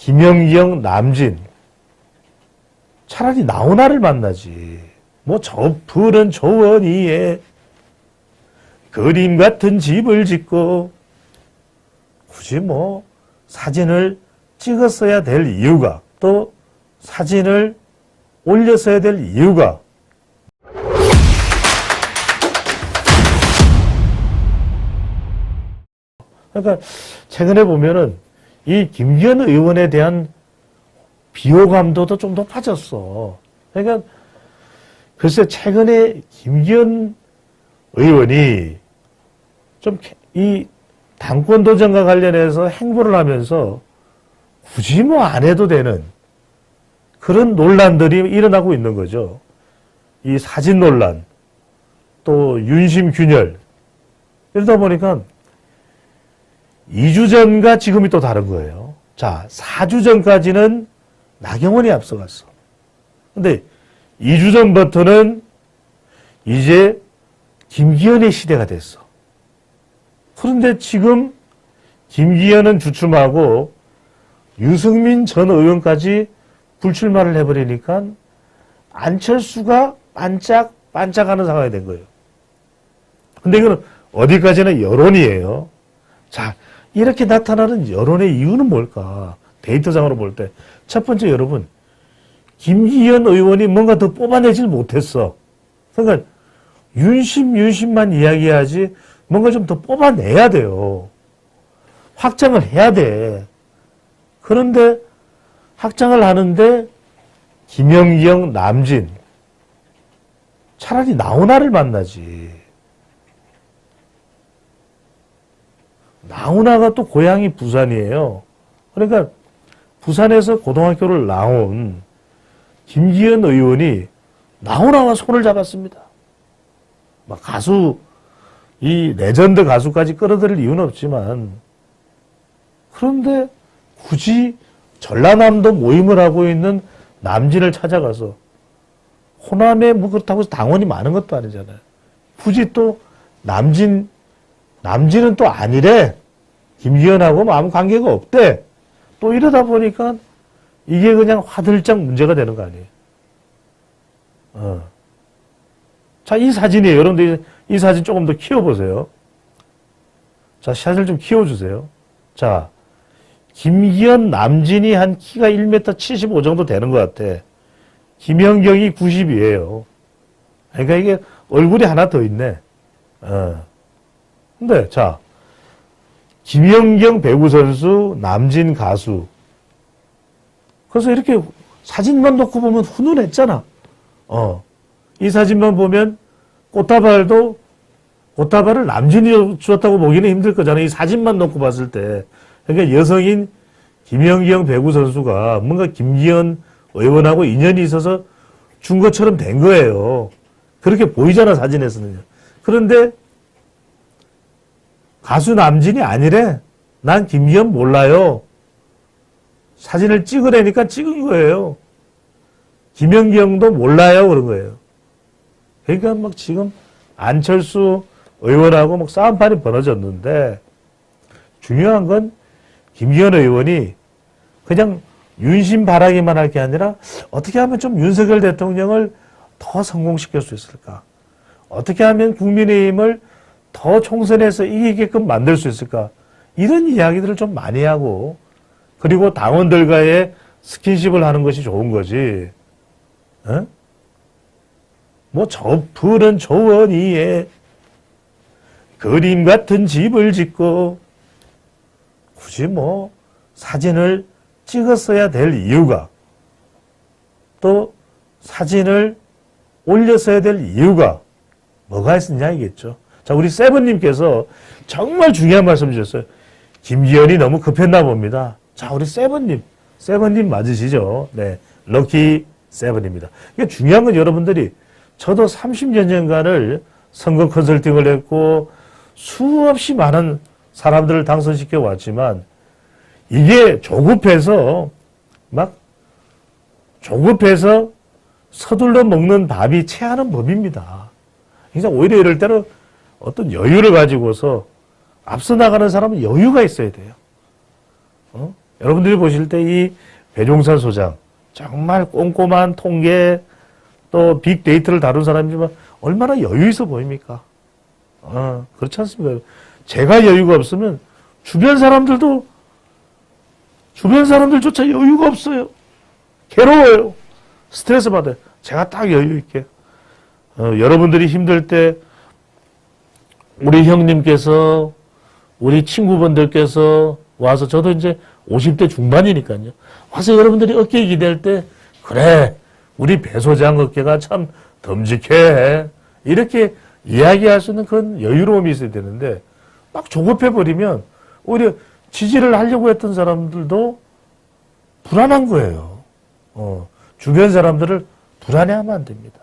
김연경, 남진. 차라리 나훈아를 만나지. 뭐 저 푸른 초원 위에 그림 같은 집을 짓고 굳이 뭐 사진을 찍었어야 될 이유가, 또 사진을 올렸어야 될 이유가, 그러니까 최근에 보면은 이 김기현 의원에 대한 비호감도도 좀 높아졌어. 그러니까 글쎄 최근에 김기현 의원이 좀 이 당권 도전과 관련해서 행보를 하면서 굳이 뭐 안 해도 되는 그런 논란들이 일어나고 있는 거죠. 이 사진 논란, 또 윤심 균열. 이러다 보니까 2주 전과 지금이 또 다른 거예요. 자, 4주 전까지는 나경원이 앞서갔어. 근데 2주 전부터는 이제 김기현의 시대가 됐어. 그런데 지금 김기현은 주춤하고 유승민 전 의원까지 불출마를 해버리니까 안철수가 반짝반짝하는 상황이 된 거예요. 근데 이거는 어디까지나 여론이에요. 자, 이렇게 나타나는 여론의 이유는 뭘까? 데이터상으로 볼 때. 첫 번째, 여러분, 김기현 의원이 뭔가 더 뽑아내질 못했어. 그러니까 윤심만 이야기하지 뭔가 좀 더 뽑아내야 돼요. 확장을 해야 돼. 그런데 확장을 하는데 김연경, 남진, 차라리 나훈아를 만나지. 나훈아가 또 고향이 부산이에요. 그러니까 부산에서 고등학교를 나온 김기현 의원이 나훈아와 손을 잡았습니다. 막 가수, 이 레전드 가수까지 끌어들일 이유는 없지만, 그런데 굳이 전라남도 모임을 하고 있는 남진을 찾아가서, 호남에 뭐 그렇다고 해서 당원이 많은 것도 아니잖아요. 굳이 또 남진은 또 아니래. 김기현하고 뭐 아무 관계가 없대. 또 이러다 보니까 이게 그냥 화들짝 문제가 되는 거 아니에요. 자, 이 사진이에요. 여러분들 이 사진 조금 더 키워보세요. 자, 샷을 좀 키워주세요. 자, 김기현, 남진이 한 키가 1m 75 정도 되는 것 같아. 김연경이 90이에요. 그러니까 이게 얼굴이 하나 더 있네. 근데, 자, 김연경 배구 선수, 남진 가수. 그래서 이렇게 사진만 놓고 보면 훈훈했잖아. 이 사진만 보면 꽃다발을 남진이 주었다고 보기는 힘들 거잖아. 이 사진만 놓고 봤을 때. 그러니까 여성인 김연경 배구 선수가 뭔가 김기현 의원하고 인연이 있어서 준 것처럼 된 거예요. 그렇게 보이잖아, 사진에서는요. 그런데 가수 남진이 아니래. 난 김기현 몰라요. 사진을 찍으라니까 찍은 거예요. 김연경도 몰라요. 그런 거예요. 그러니까 막 지금 안철수 의원하고 막 싸움판이 벌어졌는데, 중요한 건 김기현 의원이 그냥 윤심 바라기만 할 게 아니라 어떻게 하면 좀 윤석열 대통령을 더 성공시킬 수 있을까? 어떻게 하면 국민의힘을 더 총선에서 이기게끔 만들 수 있을까? 이런 이야기들을 좀 많이 하고, 그리고 당원들과의 스킨십을 하는 것이 좋은 거지. 뭐 저 푸른 초원 위에 그림 같은 집을 짓고 굳이 뭐 사진을 찍었어야 될 이유가, 또 사진을 올렸어야 될 이유가 뭐가 있었냐 이겠죠. 자, 우리 세븐님께서 정말 중요한 말씀 주셨어요. 김기현이 너무 급했나 봅니다. 자, 우리 세븐님 맞으시죠? 네, 럭키 세븐입니다. 이게 중요한 건 여러분들이, 저도 30여 년간을 선거 컨설팅을 했고 수없이 많은 사람들을 당선시켜 왔지만, 이게 조급해서 서둘러 먹는 밥이 체하는 법입니다. 그래서 오히려 이럴 때는 어떤 여유를 가지고서 앞서 나가는 사람은 여유가 있어야 돼요. 여러분들이 보실 때 이 배종찬 소장 정말 꼼꼼한 통계 또 빅데이터를 다룬 사람이지만 얼마나 여유 있어 보입니까? 그렇지 않습니까? 제가 여유가 없으면 주변 사람들조차 여유가 없어요. 괴로워요. 스트레스 받아요. 제가 딱 여유 있게. 여러분들이 힘들 때 우리 형님께서 우리 친구분들께서 와서 저도 이제 50대 중반이니까요. 와서 여러분들이 어깨에 기댈 때 그래 우리 배 소장 어깨가 참 듬직해 이렇게 이야기할 수 있는 그런 여유로움이 있어야 되는데 막 조급해버리면 오히려 지지를 하려고 했던 사람들도 불안한 거예요. 주변 사람들을 불안해하면 안 됩니다.